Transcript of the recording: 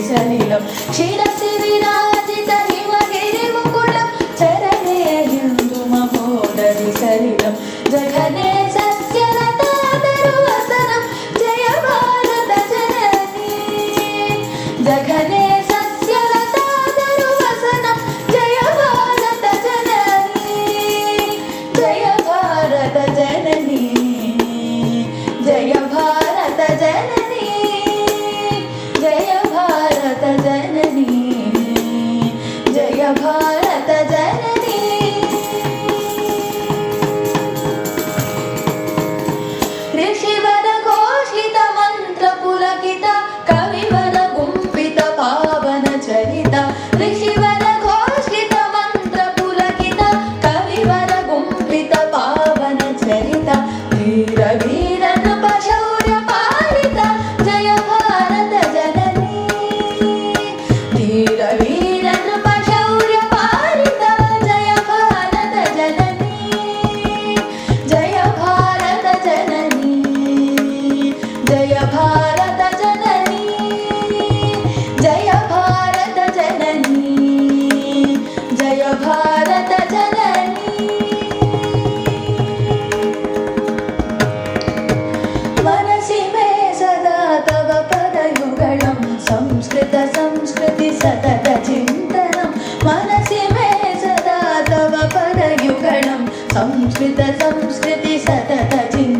सलिलं शिरसि विराजित हिमगिरिमुकुटं चरणे हिन्दुमहोदधि सलिलं जघने सस्यलता तरुवसनं जय भारत जननी जघने सस्यलता तरुवसनं जय भारत जननी जय भारत जननी जय भारत जननी जय भारत जननी जय भारत जननी ऋषिवर घोषित मंत्र पुलकित कविवर गुंपित पावन चरित ऋषिवर घोषित मंत्र पुलकित कविवर गुंपित पावन चरित वीर वीर नृप शौर्य पालित जय भारत जननी वीर वीर नृप शौर्य पालित जय भारत जननी जय भारत जननी जय भारत जननी जय भारत जननी जय भारत जननी मनसि मे सदा तव पदयुगलं संस्कृत संस्कृति सतत चिन्तनं मनसि मे सदा तव पदयुगलं संस्कृत संस्कृति सतत चिन्तनं